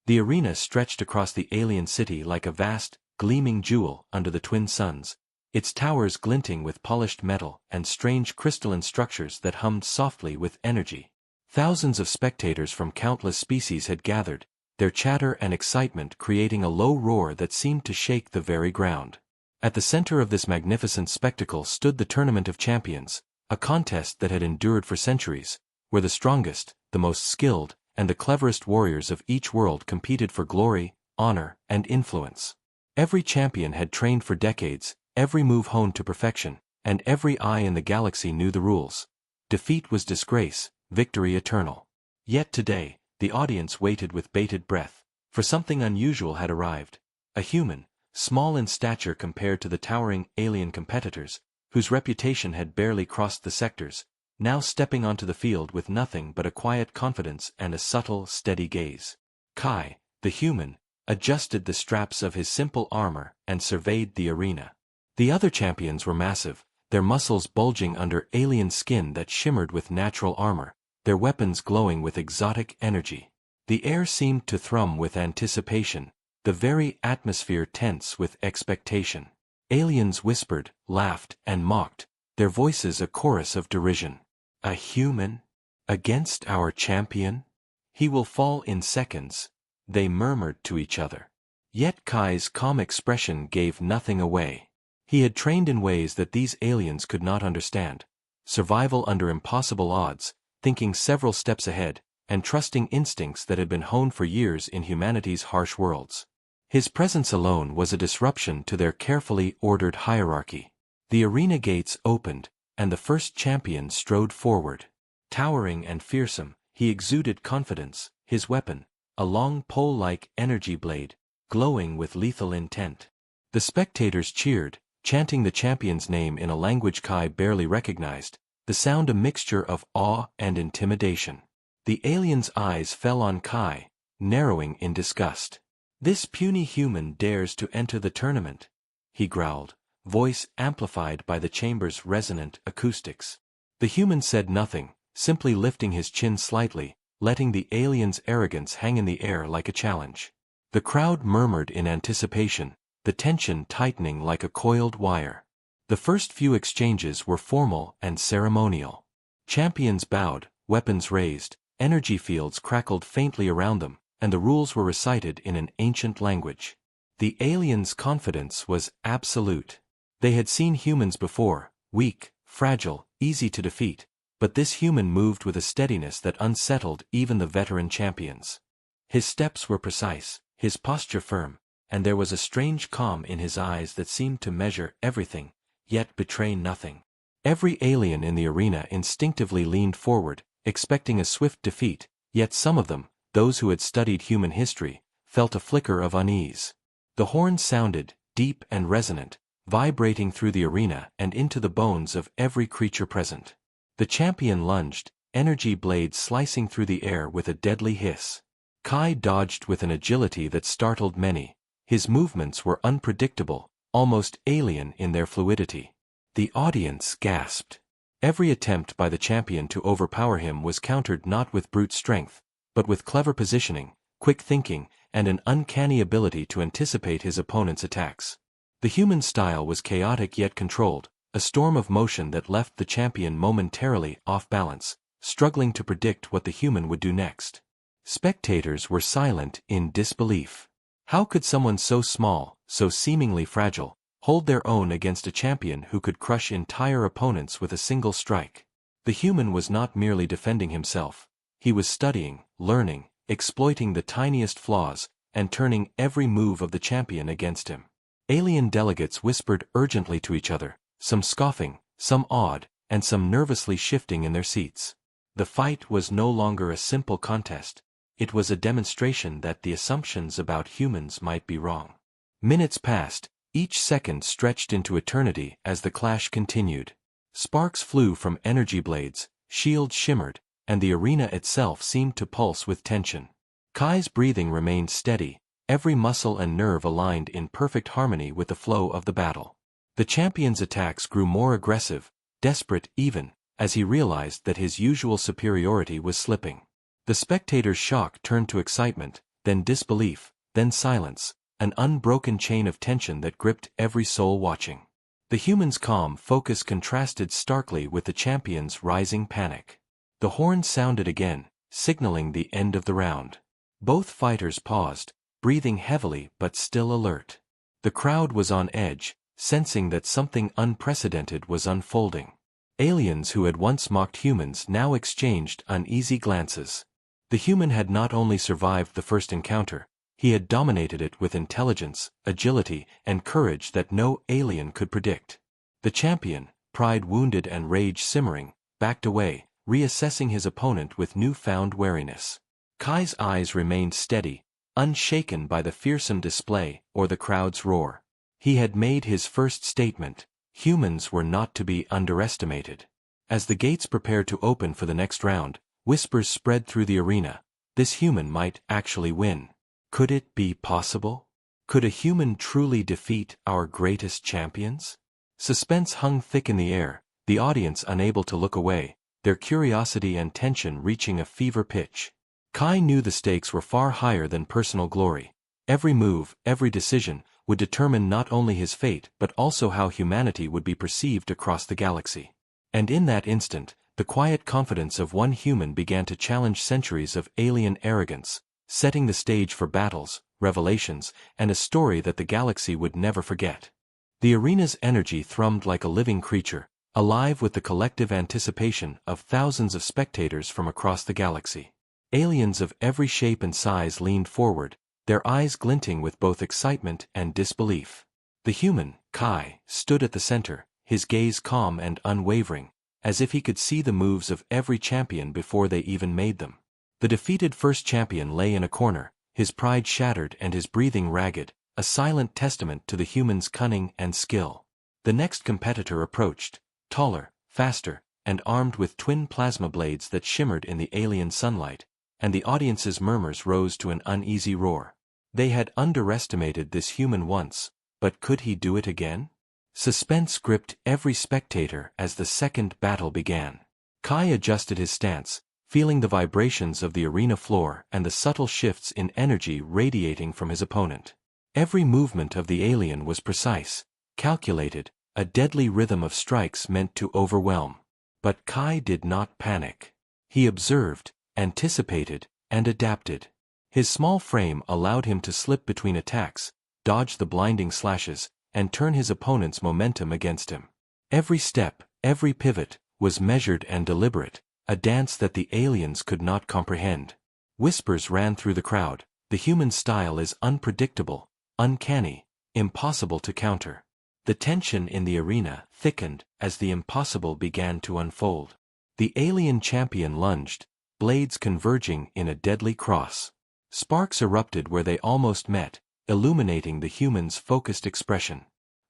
The arena stretched across the alien city like a vast, gleaming jewel under the twin suns, its towers glinting with polished metal and strange crystalline structures that hummed softly with energy. Thousands of spectators from countless species had gathered, their chatter and excitement creating a low roar that seemed to shake the very ground. At the center of this magnificent spectacle stood the Tournament of Champions, a contest that had endured for centuries, where the strongest, the most skilled, and the cleverest warriors of each world competed for glory, honor, and influence. Every champion had trained for decades, every move honed to perfection, and every eye in the galaxy knew the rules. Defeat was disgrace, victory eternal. Yet today, the audience waited with bated breath, for something unusual had arrived. A human, small in stature compared to the towering alien competitors, whose reputation had barely crossed the sectors, now stepping onto the field with nothing but a quiet confidence and a subtle, steady gaze. Kai, the human, adjusted the straps of his simple armor and surveyed the arena. The other champions were massive, their muscles bulging under alien skin that shimmered with natural armor, their weapons glowing with exotic energy. The air seemed to thrum with anticipation, the very atmosphere tense with expectation. Aliens whispered, laughed, and mocked, their voices a chorus of derision. A human? Against our champion? He will fall in seconds, they murmured to each other. Yet Kai's calm expression gave nothing away. He had trained in ways that these aliens could not understand. Survival under impossible odds, thinking several steps ahead, and trusting instincts that had been honed for years in humanity's harsh worlds. His presence alone was a disruption to their carefully ordered hierarchy. The arena gates opened, and the first champion strode forward. Towering and fearsome, he exuded confidence, his weapon, a long pole-like energy blade, glowing with lethal intent. The spectators cheered, chanting the champion's name in a language Kai barely recognized, the sound a mixture of awe and intimidation. The alien's eyes fell on Kai, narrowing in disgust. "This puny human dares to enter the tournament," he growled, voice amplified by the chamber's resonant acoustics. The human said nothing, simply lifting his chin slightly, letting the alien's arrogance hang in the air like a challenge. The crowd murmured in anticipation, the tension tightening like a coiled wire. The first few exchanges were formal and ceremonial. Champions bowed, weapons raised, energy fields crackled faintly around them, and the rules were recited in an ancient language. The aliens' confidence was absolute. They had seen humans before, weak, fragile, easy to defeat, but this human moved with a steadiness that unsettled even the veteran champions. His steps were precise, his posture firm, and there was a strange calm in his eyes that seemed to measure everything, yet betray nothing. Every alien in the arena instinctively leaned forward, expecting a swift defeat, yet some of them, those who had studied human history, felt a flicker of unease. The horn sounded, deep and resonant, vibrating through the arena and into the bones of every creature present. The champion lunged, energy blades slicing through the air with a deadly hiss. Kai dodged with an agility that startled many. His movements were unpredictable, almost alien in their fluidity. The audience gasped. Every attempt by the champion to overpower him was countered not with brute strength, but with clever positioning, quick thinking, and an uncanny ability to anticipate his opponent's attacks. The human style was chaotic yet controlled, a storm of motion that left the champion momentarily off balance, struggling to predict what the human would do next. Spectators were silent in disbelief. How could someone so small, so seemingly fragile, hold their own against a champion who could crush entire opponents with a single strike? The human was not merely defending himself. He was studying, learning, exploiting the tiniest flaws, and turning every move of the champion against him. Alien delegates whispered urgently to each other, some scoffing, some awed, and some nervously shifting in their seats. The fight was no longer a simple contest. It was a demonstration that the assumptions about humans might be wrong. Minutes passed, each second stretched into eternity as the clash continued. Sparks flew from energy blades, shields shimmered, and the arena itself seemed to pulse with tension. Kai's breathing remained steady, every muscle and nerve aligned in perfect harmony with the flow of the battle. The champion's attacks grew more aggressive, desperate even, as he realized that his usual superiority was slipping. The spectators' shock turned to excitement, then disbelief, then silence, an unbroken chain of tension that gripped every soul watching. The humans' calm focus contrasted starkly with the champions' rising panic. The horn sounded again, signaling the end of the round. Both fighters paused, breathing heavily but still alert. The crowd was on edge, sensing that something unprecedented was unfolding. Aliens who had once mocked humans now exchanged uneasy glances. The human had not only survived the first encounter, he had dominated it with intelligence, agility, and courage that no alien could predict. The champion, pride wounded and rage simmering, backed away, reassessing his opponent with newfound wariness. Kai's eyes remained steady, unshaken by the fearsome display or the crowd's roar. He had made his first statement: humans were not to be underestimated. As the gates prepared to open for the next round, whispers spread through the arena. This human might actually win. Could it be possible? Could a human truly defeat our greatest champions? Suspense hung thick in the air, the audience unable to look away, their curiosity and tension reaching a fever pitch. Kai knew the stakes were far higher than personal glory. Every move, every decision, would determine not only his fate but also how humanity would be perceived across the galaxy. And in that instant, the quiet confidence of one human began to challenge centuries of alien arrogance, setting the stage for battles, revelations, and a story that the galaxy would never forget. The arena's energy thrummed like a living creature, alive with the collective anticipation of thousands of spectators from across the galaxy. Aliens of every shape and size leaned forward, their eyes glinting with both excitement and disbelief. The human, Kai, stood at the center, his gaze calm and unwavering, as if he could see the moves of every champion before they even made them. The defeated first champion lay in a corner, his pride shattered and his breathing ragged, a silent testament to the human's cunning and skill. The next competitor approached, taller, faster, and armed with twin plasma blades that shimmered in the alien sunlight, and the audience's murmurs rose to an uneasy roar. They had underestimated this human once, but could he do it again? Suspense gripped every spectator as the second battle began. Kai adjusted his stance, feeling the vibrations of the arena floor and the subtle shifts in energy radiating from his opponent. Every movement of the alien was precise, calculated, a deadly rhythm of strikes meant to overwhelm. But Kai did not panic. He observed, anticipated, and adapted. His small frame allowed him to slip between attacks, dodge the blinding slashes, and turn his opponent's momentum against him. Every step, every pivot, was measured and deliberate, a dance that the aliens could not comprehend. Whispers ran through the crowd: the human style is unpredictable, uncanny, impossible to counter. The tension in the arena thickened as the impossible began to unfold. The alien champion lunged, blades converging in a deadly cross. Sparks erupted where they almost met, illuminating the human's focused expression.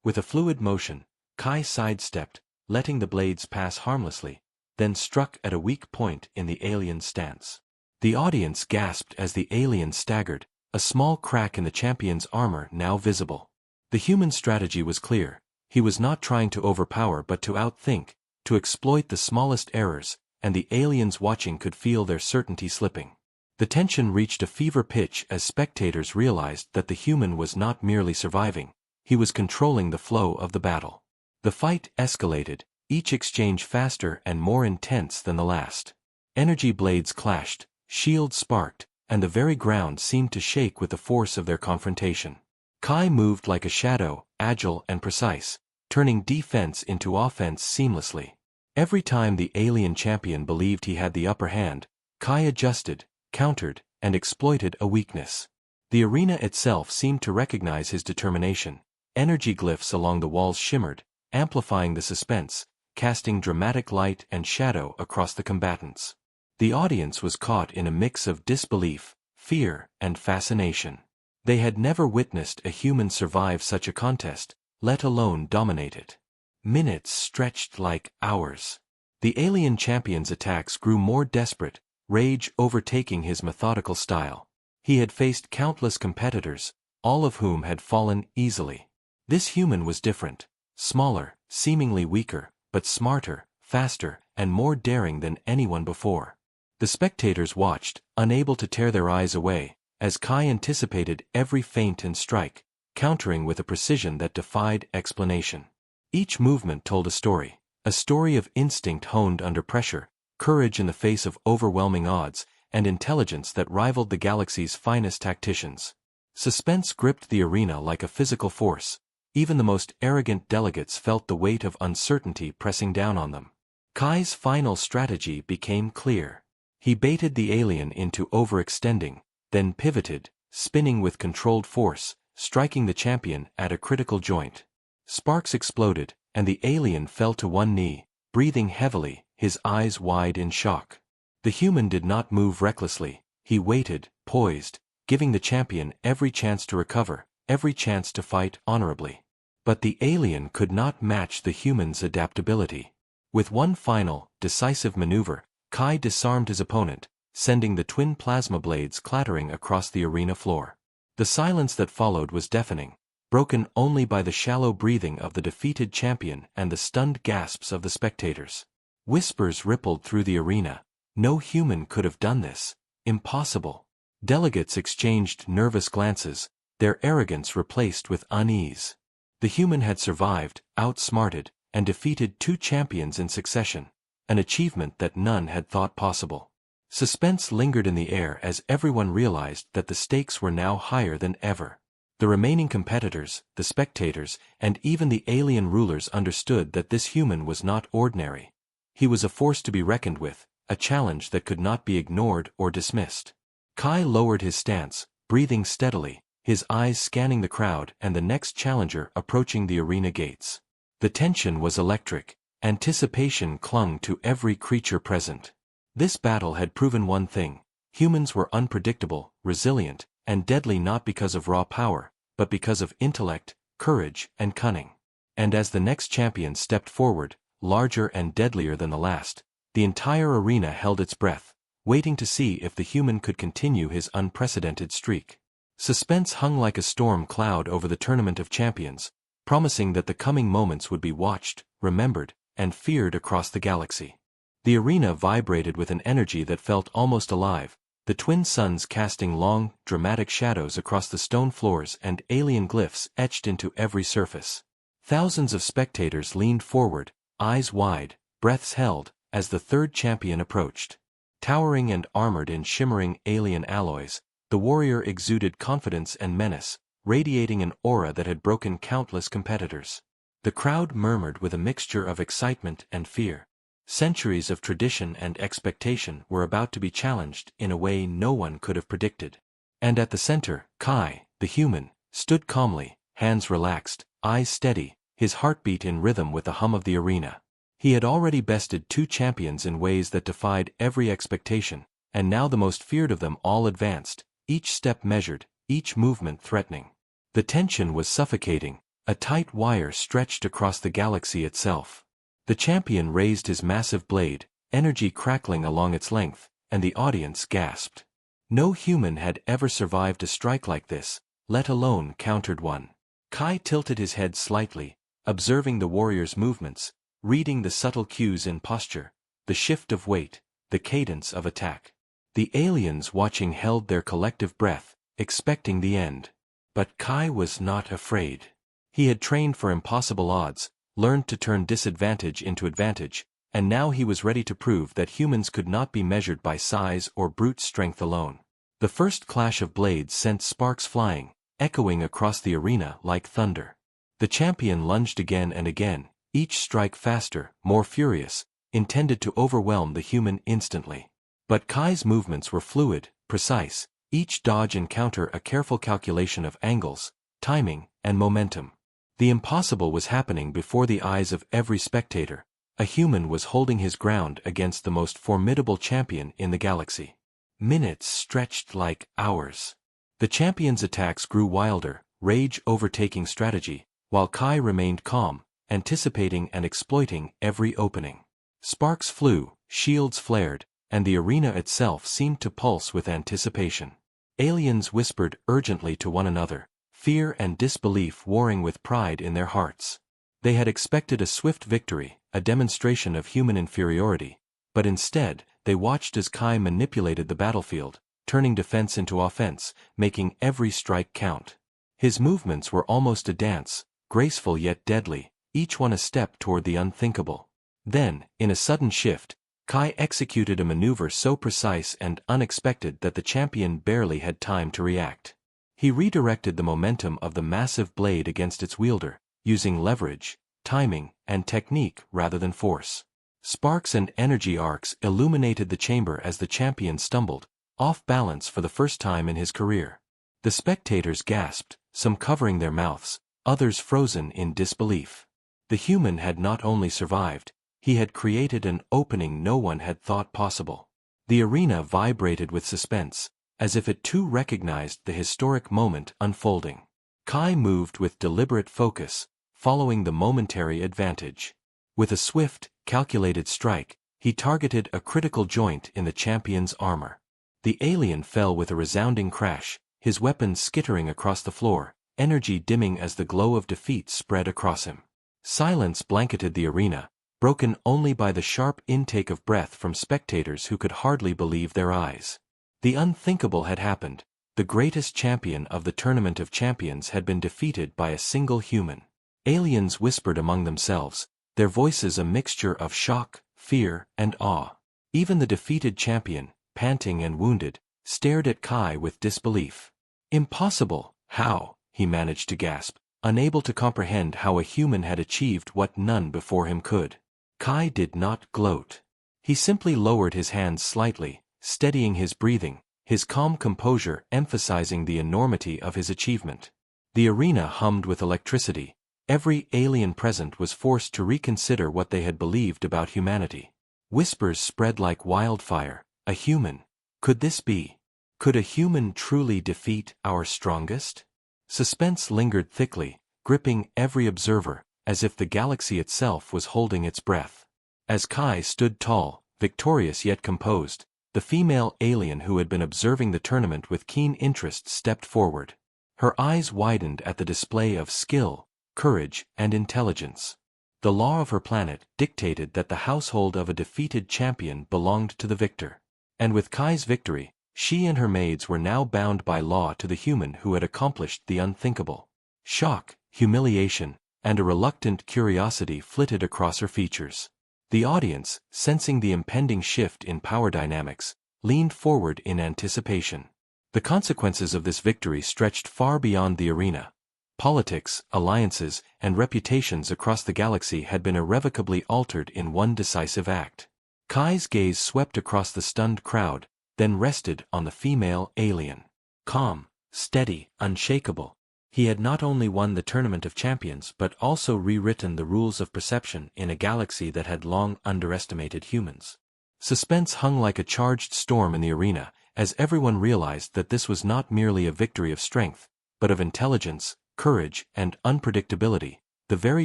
With a fluid motion, Kai sidestepped, letting the blades pass harmlessly, then struck at a weak point in the alien's stance. The audience gasped as the alien staggered, a small crack in the champion's armor now visible. The human strategy was clear. He was not trying to overpower but to outthink, to exploit the smallest errors, and the aliens watching could feel their certainty slipping. The tension reached a fever pitch as spectators realized that the human was not merely surviving, he was controlling the flow of the battle. The fight escalated, each exchange faster and more intense than the last. Energy blades clashed, shields sparked, and the very ground seemed to shake with the force of their confrontation. Kai moved like a shadow, agile and precise, turning defense into offense seamlessly. Every time the alien champion believed he had the upper hand, Kai adjusted, countered, and exploited a weakness. The arena itself seemed to recognize his determination. Energy glyphs along the walls shimmered, amplifying the suspense, casting dramatic light and shadow across the combatants. The audience was caught in a mix of disbelief, fear, and fascination. They had never witnessed a human survive such a contest, let alone dominate it. Minutes stretched like hours. The alien champion's attacks grew more desperate, rage overtaking his methodical style. He had faced countless competitors, all of whom had fallen easily. This human was different, smaller, seemingly weaker, but smarter, faster, and more daring than anyone before. The spectators watched, unable to tear their eyes away, as Kai anticipated every feint and strike, countering with a precision that defied explanation. Each movement told a story of instinct honed under pressure, courage in the face of overwhelming odds, and intelligence that rivaled the galaxy's finest tacticians. Suspense gripped the arena like a physical force. Even the most arrogant delegates felt the weight of uncertainty pressing down on them. Kai's final strategy became clear. He baited the alien into overextending, then pivoted, spinning with controlled force, striking the champion at a critical joint. Sparks exploded, and the alien fell to one knee, breathing heavily, his eyes wide in shock. The human did not move recklessly. He waited, poised, giving the champion every chance to recover, every chance to fight honorably. But the alien could not match the human's adaptability. With one final, decisive maneuver, Kai disarmed his opponent, sending the twin plasma blades clattering across the arena floor. The silence that followed was deafening, broken only by the shallow breathing of the defeated champion and the stunned gasps of the spectators. Whispers rippled through the arena. No human could have done this. Impossible. Delegates exchanged nervous glances, their arrogance replaced with unease. The human had survived, outsmarted, and defeated two champions in succession, an achievement that none had thought possible. Suspense lingered in the air as everyone realized that the stakes were now higher than ever. The remaining competitors, the spectators, and even the alien rulers understood that this human was not ordinary. He was a force to be reckoned with, a challenge that could not be ignored or dismissed. Kai lowered his stance, breathing steadily, his eyes scanning the crowd and the next challenger approaching the arena gates. The tension was electric. Anticipation clung to every creature present. This battle had proven one thing: humans were unpredictable, resilient, and deadly not because of raw power, but because of intellect, courage, and cunning. And as the next champion stepped forward, larger and deadlier than the last, the entire arena held its breath, waiting to see if the human could continue his unprecedented streak. Suspense hung like a storm cloud over the tournament of champions, promising that the coming moments would be watched, remembered, and feared across the galaxy. The arena vibrated with an energy that felt almost alive, the twin suns casting long, dramatic shadows across the stone floors and alien glyphs etched into every surface. Thousands of spectators leaned forward, eyes wide, breaths held, as the third champion approached. Towering and armored in shimmering alien alloys, the warrior exuded confidence and menace, radiating an aura that had broken countless competitors. The crowd murmured with a mixture of excitement and fear. Centuries of tradition and expectation were about to be challenged in a way no one could have predicted. And at the center, Kai, the human, stood calmly, hands relaxed, eyes steady, his heartbeat in rhythm with the hum of the arena. He had already bested two champions in ways that defied every expectation, and now the most feared of them all advanced, each step measured, each movement threatening. The tension was suffocating, a tight wire stretched across the galaxy itself. The champion raised his massive blade, energy crackling along its length, and the audience gasped. No human had ever survived a strike like this, let alone countered one. Kai tilted his head slightly, observing the warrior's movements, reading the subtle cues in posture, the shift of weight, the cadence of attack. The aliens watching held their collective breath, expecting the end. But Kai was not afraid. He had trained for impossible odds, learned to turn disadvantage into advantage, and now he was ready to prove that humans could not be measured by size or brute strength alone. The first clash of blades sent sparks flying, echoing across the arena like thunder. The champion lunged again and again, each strike faster, more furious, intended to overwhelm the human instantly. But Kai's movements were fluid, precise, each dodge and counter a careful calculation of angles, timing, and momentum. The impossible was happening before the eyes of every spectator. A human was holding his ground against the most formidable champion in the galaxy. Minutes stretched like hours. The champion's attacks grew wilder, rage overtaking strategy, while Kai remained calm, anticipating and exploiting every opening. Sparks flew, shields flared, and the arena itself seemed to pulse with anticipation. Aliens whispered urgently to one another, fear and disbelief warring with pride in their hearts. They had expected a swift victory, a demonstration of human inferiority, but instead, they watched as Kai manipulated the battlefield, turning defense into offense, making every strike count. His movements were almost a dance, graceful yet deadly, each one a step toward the unthinkable. Then, in a sudden shift, Kai executed a maneuver so precise and unexpected that the champion barely had time to react. He redirected the momentum of the massive blade against its wielder, using leverage, timing, and technique rather than force. Sparks and energy arcs illuminated the chamber as the champion stumbled, off balance for the first time in his career. The spectators gasped, some covering their mouths, others frozen in disbelief. The human had not only survived, he had created an opening no one had thought possible. The arena vibrated with suspense, as if it too recognized the historic moment unfolding. Kai moved with deliberate focus, following the momentary advantage. With a swift, calculated strike, he targeted a critical joint in the champion's armor. The alien fell with a resounding crash, his weapon skittering across the floor, energy dimming as the glow of defeat spread across him. Silence blanketed the arena, broken only by the sharp intake of breath from spectators who could hardly believe their eyes. The unthinkable had happened. The greatest champion of the Tournament of Champions had been defeated by a single human. Aliens whispered among themselves, their voices a mixture of shock, fear, and awe. Even the defeated champion, panting and wounded, stared at Kai with disbelief. Impossible, how, he managed to gasp, unable to comprehend how a human had achieved what none before him could. Kai did not gloat. He simply lowered his hands slightly, steadying his breathing, his calm composure emphasizing the enormity of his achievement. The arena hummed with electricity. Every alien present was forced to reconsider what they had believed about humanity. Whispers spread like wildfire. A human? Could this be? Could a human truly defeat our strongest? Suspense lingered thickly, gripping every observer, as if the galaxy itself was holding its breath. As Kai stood tall, victorious yet composed, the female alien who had been observing the tournament with keen interest stepped forward. Her eyes widened at the display of skill, courage, and intelligence. The law of her planet dictated that the household of a defeated champion belonged to the victor. And with Kai's victory, she and her maids were now bound by law to the human who had accomplished the unthinkable. Shock, humiliation, and a reluctant curiosity flitted across her features. The audience, sensing the impending shift in power dynamics, leaned forward in anticipation. The consequences of this victory stretched far beyond the arena. Politics, alliances, and reputations across the galaxy had been irrevocably altered in one decisive act. Kai's gaze swept across the stunned crowd, then rested on the female alien. Calm, steady, unshakable, he had not only won the Tournament of Champions but also rewritten the rules of perception in a galaxy that had long underestimated humans. Suspense hung like a charged storm in the arena, as everyone realized that this was not merely a victory of strength, but of intelligence, courage, and unpredictability, the very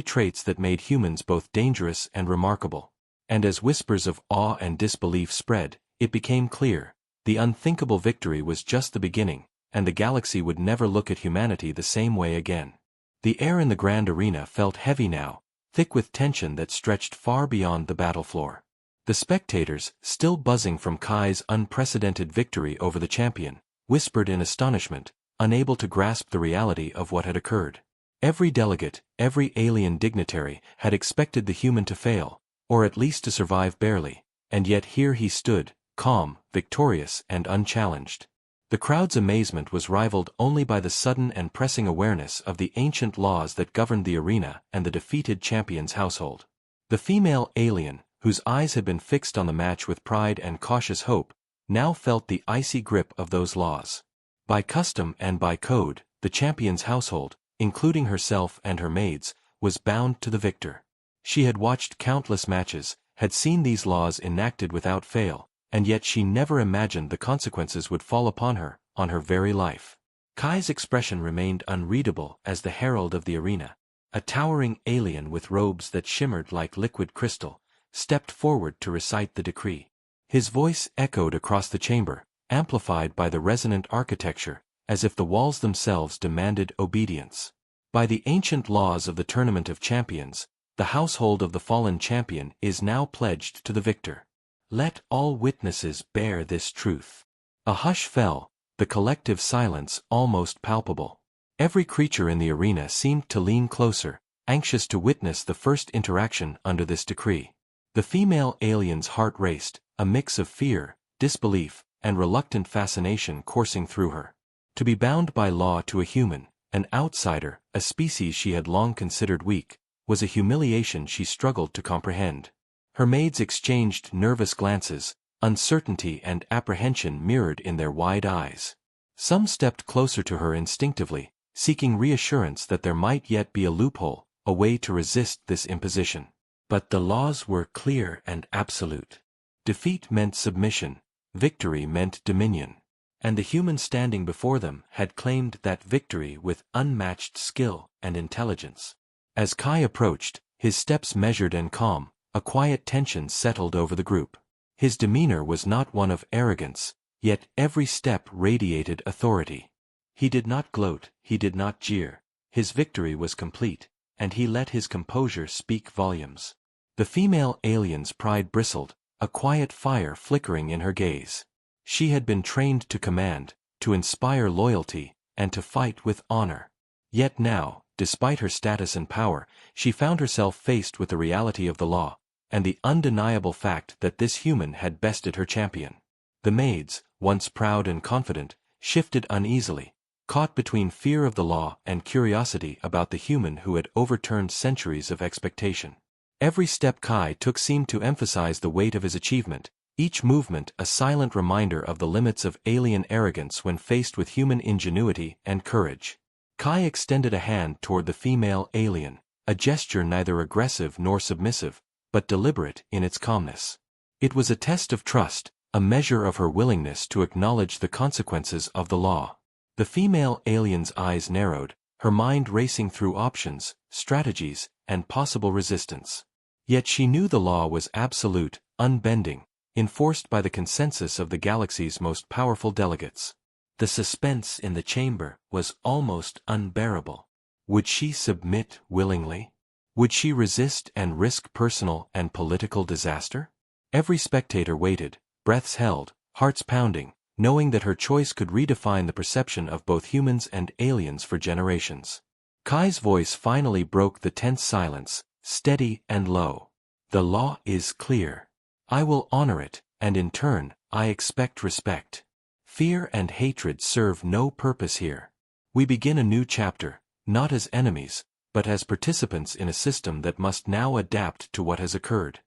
traits that made humans both dangerous and remarkable. And as whispers of awe and disbelief spread, it became clear, the unthinkable victory was just the beginning, and the galaxy would never look at humanity the same way again. The air in the grand arena felt heavy now, thick with tension that stretched far beyond the battle floor. The spectators, still buzzing from Kai's unprecedented victory over the champion, whispered in astonishment, unable to grasp the reality of what had occurred. Every delegate, every alien dignitary, had expected the human to fail, or at least to survive barely, and yet here he stood, calm, victorious, and unchallenged. The crowd's amazement was rivaled only by the sudden and pressing awareness of the ancient laws that governed the arena and the defeated champion's household. The female alien, whose eyes had been fixed on the match with pride and cautious hope, now felt the icy grip of those laws. By custom and by code, the champion's household, including herself and her maids, was bound to the victor. She had watched countless matches, had seen these laws enacted without fail, and yet she never imagined the consequences would fall upon her, on her very life. Kai's expression remained unreadable as the herald of the arena, a towering alien with robes that shimmered like liquid crystal, stepped forward to recite the decree. His voice echoed across the chamber, amplified by the resonant architecture, as if the walls themselves demanded obedience. By the ancient laws of the Tournament of Champions, the household of the fallen champion is now pledged to the victor. Let all witnesses bear this truth. A hush fell, the collective silence almost palpable. Every creature in the arena seemed to lean closer, anxious to witness the first interaction under this decree. The female alien's heart raced, a mix of fear, disbelief, and reluctant fascination coursing through her. To be bound by law to a human, an outsider, a species she had long considered weak, was a humiliation she struggled to comprehend. Her maids exchanged nervous glances, uncertainty and apprehension mirrored in their wide eyes. Some stepped closer to her instinctively, seeking reassurance that there might yet be a loophole, a way to resist this imposition. But the laws were clear and absolute. Defeat meant submission, victory meant dominion. And the human standing before them had claimed that victory with unmatched skill and intelligence. As Kai approached, his steps measured and calm, a quiet tension settled over the group. His demeanor was not one of arrogance, yet every step radiated authority. He did not gloat, he did not jeer. His victory was complete, and he let his composure speak volumes. The female alien's pride bristled, a quiet fire flickering in her gaze. She had been trained to command, to inspire loyalty, and to fight with honor. Yet now, despite her status and power, she found herself faced with the reality of the law, and the undeniable fact that this human had bested her champion. The maids, once proud and confident, shifted uneasily, caught between fear of the law and curiosity about the human who had overturned centuries of expectation. Every step Kai took seemed to emphasize the weight of his achievement, each movement a silent reminder of the limits of alien arrogance when faced with human ingenuity and courage. Kai extended a hand toward the female alien, a gesture neither aggressive nor submissive, but deliberate in its calmness. It was a test of trust, a measure of her willingness to acknowledge the consequences of the law. The female alien's eyes narrowed, her mind racing through options, strategies, and possible resistance. Yet she knew the law was absolute, unbending, enforced by the consensus of the galaxy's most powerful delegates. The suspense in the chamber was almost unbearable. Would she submit willingly? Would she resist and risk personal and political disaster? Every spectator waited, breaths held, hearts pounding, knowing that her choice could redefine the perception of both humans and aliens for generations. Kai's voice finally broke the tense silence, steady and low. The law is clear. I will honor it, and in turn, I expect respect. Fear and hatred serve no purpose here. We begin a new chapter, not as enemies, but as participants in a system that must now adapt to what has occurred.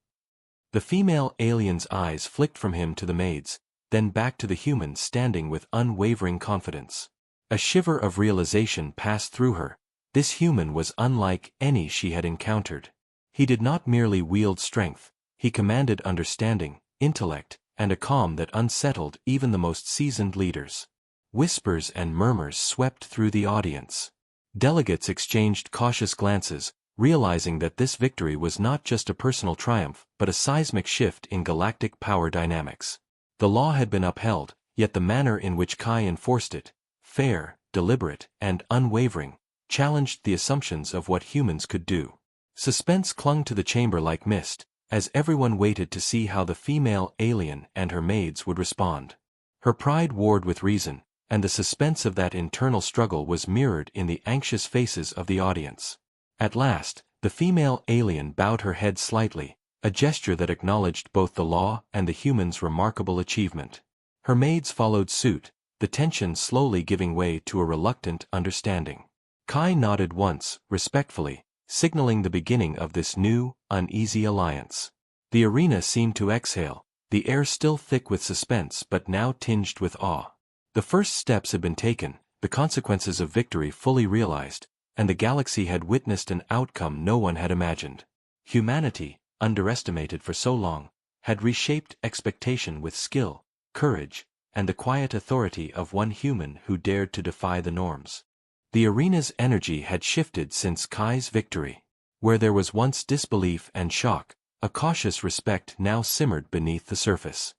The female alien's eyes flicked from him to the maids, then back to the human standing with unwavering confidence. A shiver of realization passed through her. This human was unlike any she had encountered. He did not merely wield strength. He commanded understanding, intellect, and a calm that unsettled even the most seasoned leaders. Whispers and murmurs swept through the audience. Delegates exchanged cautious glances, realizing that this victory was not just a personal triumph but a seismic shift in galactic power dynamics. The law had been upheld, yet the manner in which Kai enforced it, fair, deliberate, and unwavering, challenged the assumptions of what humans could do. Suspense clung to the chamber like mist, as everyone waited to see how the female alien and her maids would respond. Her pride warred with reason, and the suspense of that internal struggle was mirrored in the anxious faces of the audience. At last, the female alien bowed her head slightly, a gesture that acknowledged both the law and the human's remarkable achievement. Her maids followed suit, the tension slowly giving way to a reluctant understanding. Kai nodded once, respectfully, signaling the beginning of this new, uneasy alliance. The arena seemed to exhale, the air still thick with suspense but now tinged with awe. The first steps had been taken, the consequences of victory fully realized, and the galaxy had witnessed an outcome no one had imagined. Humanity, underestimated for so long, had reshaped expectation with skill, courage, and the quiet authority of one human who dared to defy the norms. The arena's energy had shifted since Kai's victory. Where there was once disbelief and shock, a cautious respect now simmered beneath the surface.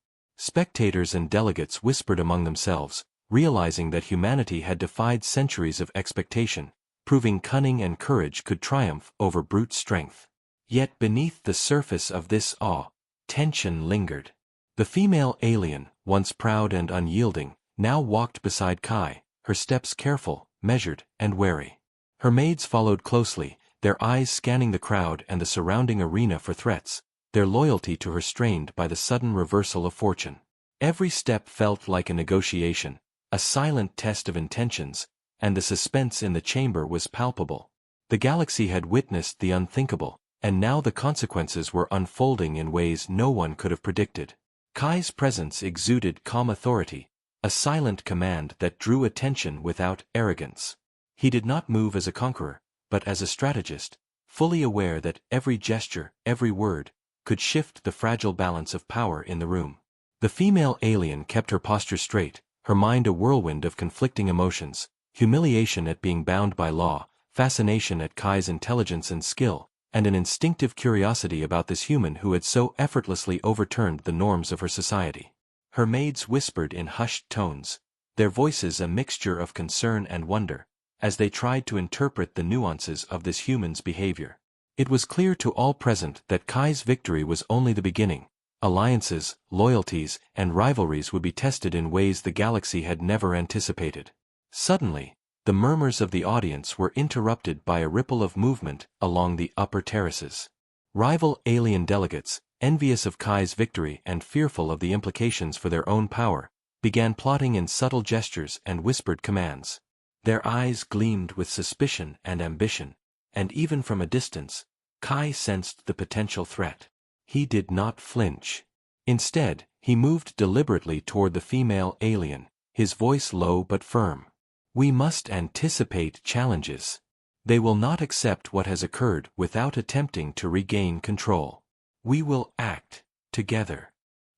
Spectators and delegates whispered among themselves, realizing that humanity had defied centuries of expectation, proving cunning and courage could triumph over brute strength. Yet beneath the surface of this awe, tension lingered. The female alien, once proud and unyielding, now walked beside Kai, her steps careful, measured, and wary. Her maids followed closely, their eyes scanning the crowd and the surrounding arena for threats, their loyalty to her strained by the sudden reversal of fortune. Every step felt like a negotiation, a silent test of intentions, and the suspense in the chamber was palpable. The galaxy had witnessed the unthinkable, and now the consequences were unfolding in ways no one could have predicted. Kai's presence exuded calm authority, a silent command that drew attention without arrogance. He did not move as a conqueror, but as a strategist, fully aware that every gesture, every word, could shift the fragile balance of power in the room. The female alien kept her posture straight, her mind a whirlwind of conflicting emotions, humiliation at being bound by law, fascination at Kai's intelligence and skill, and an instinctive curiosity about this human who had so effortlessly overturned the norms of her society. Her maids whispered in hushed tones, their voices a mixture of concern and wonder, as they tried to interpret the nuances of this human's behavior. It was clear to all present that Kai's victory was only the beginning. Alliances, loyalties, and rivalries would be tested in ways the galaxy had never anticipated. Suddenly, the murmurs of the audience were interrupted by a ripple of movement along the upper terraces. Rival alien delegates, envious of Kai's victory and fearful of the implications for their own power, began plotting in subtle gestures and whispered commands. Their eyes gleamed with suspicion and ambition, and even from a distance, Kai sensed the potential threat. He did not flinch. Instead, he moved deliberately toward the female alien, his voice low but firm. We must anticipate challenges. They will not accept what has occurred without attempting to regain control. We will act together.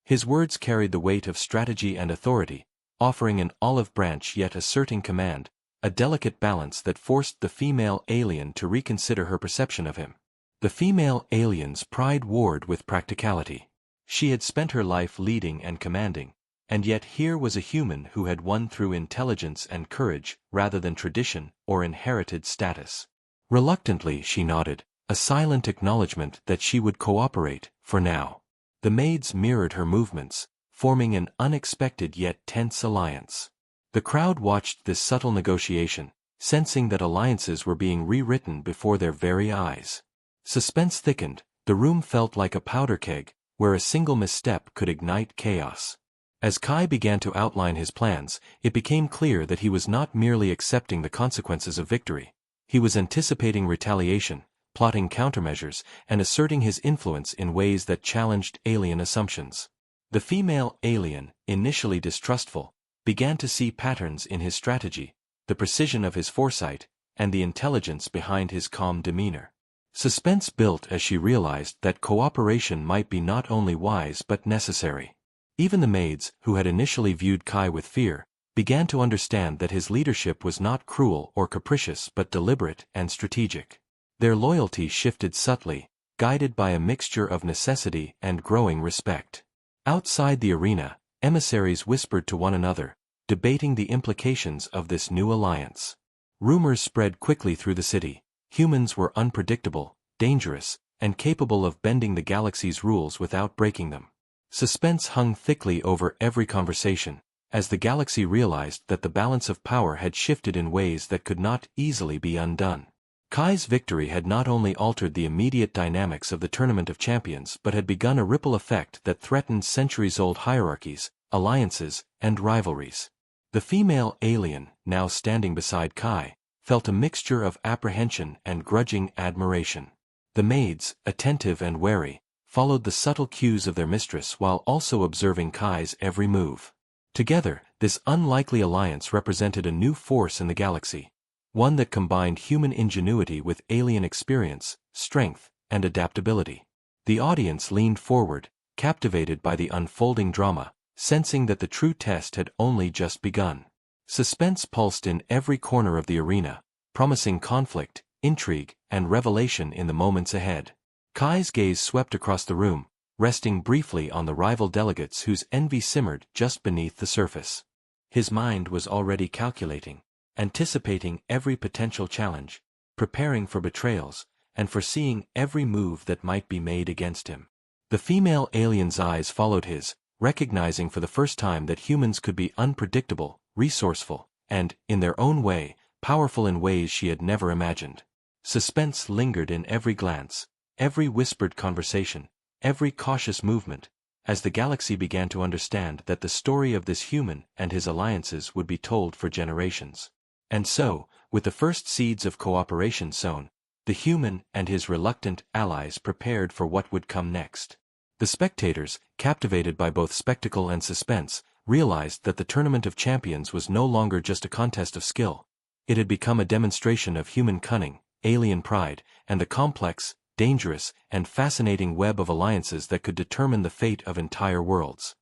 His words carried the weight of strategy and authority, offering an olive branch yet asserting command, a delicate balance that forced the female alien to reconsider her perception of him. The female alien's pride warred with practicality. She had spent her life leading and commanding, and yet here was a human who had won through intelligence and courage rather than tradition or inherited status. Reluctantly she nodded, a silent acknowledgement that she would cooperate, for now. The maids mirrored her movements, forming an unexpected yet tense alliance. The crowd watched this subtle negotiation, sensing that alliances were being rewritten before their very eyes. Suspense thickened, the room felt like a powder keg, where a single misstep could ignite chaos. As Kai began to outline his plans, it became clear that he was not merely accepting the consequences of victory. He was anticipating retaliation, plotting countermeasures, and asserting his influence in ways that challenged alien assumptions. The female alien, initially distrustful, began to see patterns in his strategy, the precision of his foresight, and the intelligence behind his calm demeanor. Suspense built as she realized that cooperation might be not only wise but necessary. Even the maids, who had initially viewed Kai with fear, began to understand that his leadership was not cruel or capricious but deliberate and strategic. Their loyalty shifted subtly, guided by a mixture of necessity and growing respect. Outside the arena, emissaries whispered to one another, debating the implications of this new alliance. Rumors spread quickly through the city. Humans were unpredictable, dangerous, and capable of bending the galaxy's rules without breaking them. Suspense hung thickly over every conversation, as the galaxy realized that the balance of power had shifted in ways that could not easily be undone. Kai's victory had not only altered the immediate dynamics of the Tournament of Champions but had begun a ripple effect that threatened centuries-old hierarchies, alliances, and rivalries. The female alien, now standing beside Kai, felt a mixture of apprehension and grudging admiration. The maids, attentive and wary, followed the subtle cues of their mistress while also observing Kai's every move. Together, this unlikely alliance represented a new force in the galaxy, one that combined human ingenuity with alien experience, strength, and adaptability. The audience leaned forward, captivated by the unfolding drama, sensing that the true test had only just begun. Suspense pulsed in every corner of the arena, promising conflict, intrigue, and revelation in the moments ahead. Kai's gaze swept across the room, resting briefly on the rival delegates whose envy simmered just beneath the surface. His mind was already calculating, anticipating every potential challenge, preparing for betrayals, and foreseeing every move that might be made against him. The female alien's eyes followed his, recognizing for the first time that humans could be unpredictable, resourceful, and, in their own way, powerful in ways she had never imagined. Suspense lingered in every glance, every whispered conversation, every cautious movement, as the galaxy began to understand that the story of this human and his alliances would be told for generations. And so, with the first seeds of cooperation sown, the human and his reluctant allies prepared for what would come next. The spectators, captivated by both spectacle and suspense, realized that the Tournament of Champions was no longer just a contest of skill. It had become a demonstration of human cunning, alien pride, and the complex, dangerous, and fascinating web of alliances that could determine the fate of entire worlds.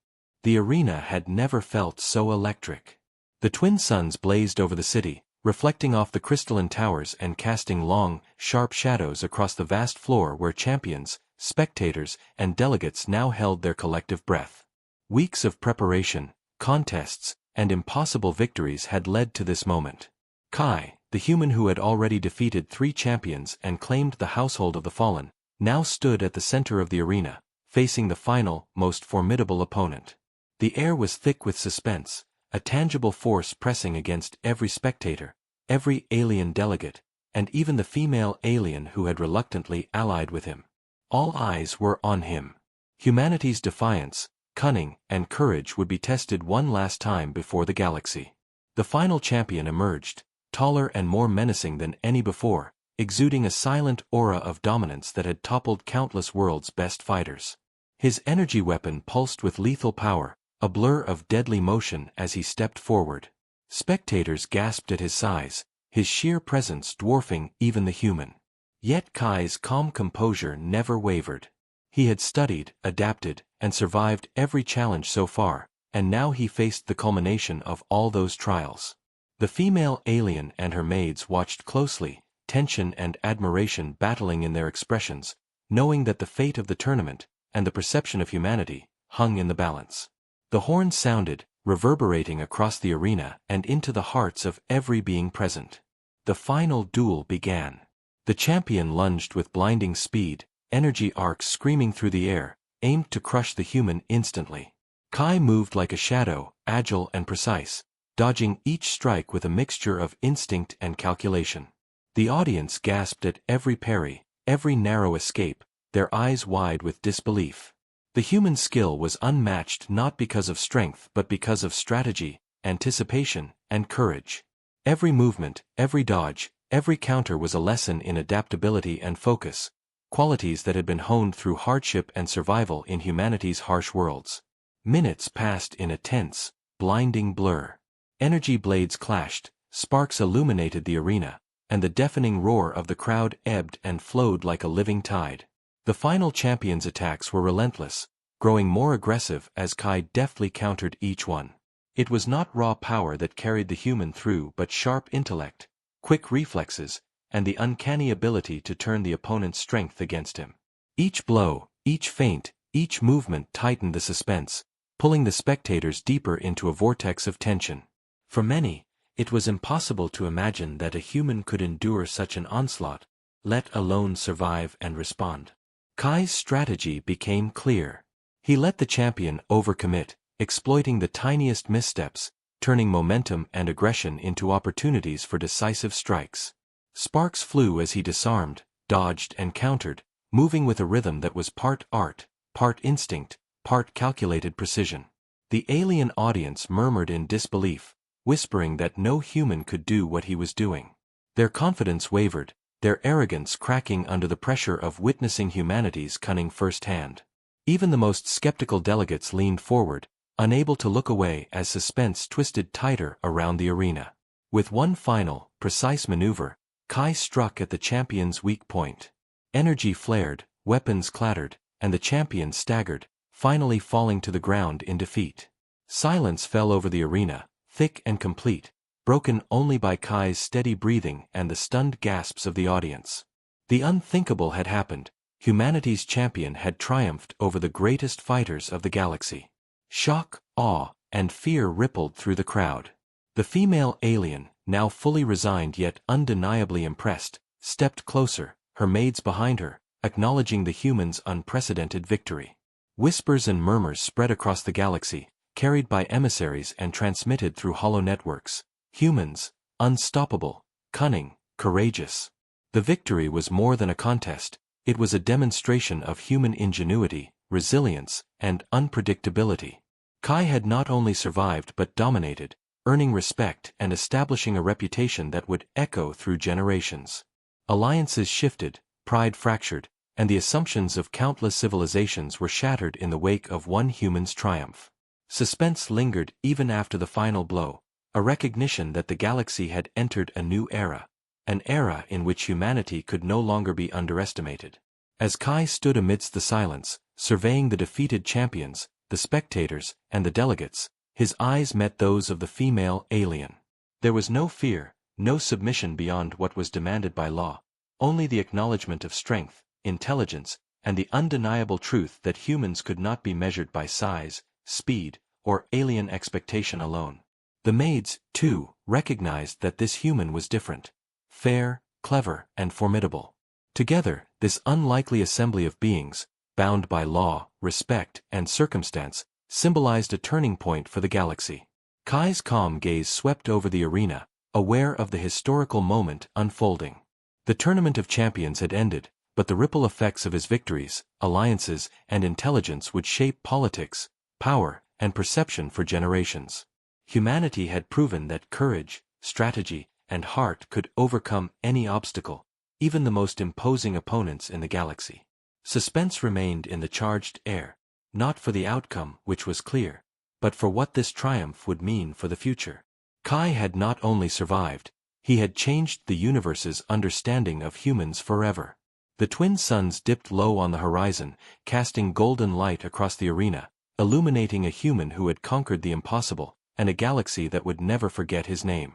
The arena had never felt so electric. The twin suns blazed over the city, reflecting off the crystalline towers and casting long, sharp shadows across the vast floor where champions, spectators, and delegates now held their collective breath. Weeks of preparation, contests, and impossible victories had led to this moment. Kai, the human who had already defeated 3 champions and claimed the household of the fallen, now stood at the center of the arena, facing the final, most formidable opponent. The air was thick with suspense, a tangible force pressing against every spectator, every alien delegate, and even the female alien who had reluctantly allied with him. All eyes were on him. Humanity's defiance, cunning, and courage would be tested one last time before the galaxy. The final champion emerged, taller and more menacing than any before, exuding a silent aura of dominance that had toppled countless worlds' best fighters. His energy weapon pulsed with lethal power, a blur of deadly motion as he stepped forward. Spectators gasped at his size, his sheer presence dwarfing even the human. Yet Kai's calm composure never wavered. He had studied, adapted, and survived every challenge so far, and now he faced the culmination of all those trials. The female alien and her maids watched closely, tension and admiration battling in their expressions, knowing that the fate of the tournament, and the perception of humanity, hung in the balance. The horn sounded, reverberating across the arena and into the hearts of every being present. The final duel began. The champion lunged with blinding speed, energy arcs screaming through the air, aimed to crush the human instantly. Kai moved like a shadow, agile and precise, dodging each strike with a mixture of instinct and calculation. The audience gasped at every parry, every narrow escape, their eyes wide with disbelief. The human skill was unmatched not because of strength but because of strategy, anticipation, and courage. Every movement, every dodge, every counter was a lesson in adaptability and focus, qualities that had been honed through hardship and survival in humanity's harsh worlds. Minutes passed in a tense, blinding blur. Energy blades clashed, sparks illuminated the arena, and the deafening roar of the crowd ebbed and flowed like a living tide. The final champion's attacks were relentless, growing more aggressive as Kai deftly countered each one. It was not raw power that carried the human through but sharp intellect, quick reflexes, and the uncanny ability to turn the opponent's strength against him. Each blow, each feint, each movement tightened the suspense, pulling the spectators deeper into a vortex of tension. For many, it was impossible to imagine that a human could endure such an onslaught, let alone survive and respond. Kai's strategy became clear. He let the champion overcommit, exploiting the tiniest missteps, turning momentum and aggression into opportunities for decisive strikes. Sparks flew as he disarmed, dodged and countered, moving with a rhythm that was part art, part instinct, part calculated precision. The alien audience murmured in disbelief, whispering that no human could do what he was doing. Their confidence wavered, their arrogance cracking under the pressure of witnessing humanity's cunning firsthand. Even the most skeptical delegates leaned forward, unable to look away as suspense twisted tighter around the arena. With one final, precise maneuver, Kai struck at the champion's weak point. Energy flared, weapons clattered, and the champion staggered, finally falling to the ground in defeat. Silence fell over the arena, thick and complete, broken only by Kai's steady breathing and the stunned gasps of the audience. The unthinkable had happened. Humanity's champion had triumphed over the greatest fighters of the galaxy. Shock, awe, and fear rippled through the crowd. The female alien, now fully resigned yet undeniably impressed, stepped closer, her maids behind her, acknowledging the human's unprecedented victory. Whispers and murmurs spread across the galaxy, carried by emissaries and transmitted through hollow networks. Humans, unstoppable, cunning, courageous. The victory was more than a contest, it was a demonstration of human ingenuity, resilience, and unpredictability. Kai had not only survived but dominated, earning respect and establishing a reputation that would echo through generations. Alliances shifted, pride fractured, and the assumptions of countless civilizations were shattered in the wake of one human's triumph. Suspense lingered even after the final blow, a recognition that the galaxy had entered a new era, an era in which humanity could no longer be underestimated. As Kai stood amidst the silence, surveying the defeated champions, the spectators, and the delegates, his eyes met those of the female alien. There was no fear, no submission beyond what was demanded by law, only the acknowledgement of strength, intelligence, and the undeniable truth that humans could not be measured by size, speed, or alien expectation alone. The maids, too, recognized that this human was different. Fair, clever, and formidable. Together, this unlikely assembly of beings, bound by law, respect, and circumstance, symbolized a turning point for the galaxy. Kai's calm gaze swept over the arena, aware of the historical moment unfolding. The tournament of champions had ended, but the ripple effects of his victories, alliances, and intelligence would shape politics, power, and perception for generations. Humanity had proven that courage, strategy, and heart could overcome any obstacle, even the most imposing opponents in the galaxy. Suspense remained in the charged air, not for the outcome, which was clear, but for what this triumph would mean for the future. Kai had not only survived, he had changed the universe's understanding of humans forever. The twin suns dipped low on the horizon, casting golden light across the arena, illuminating a human who had conquered the impossible, and a galaxy that would never forget his name.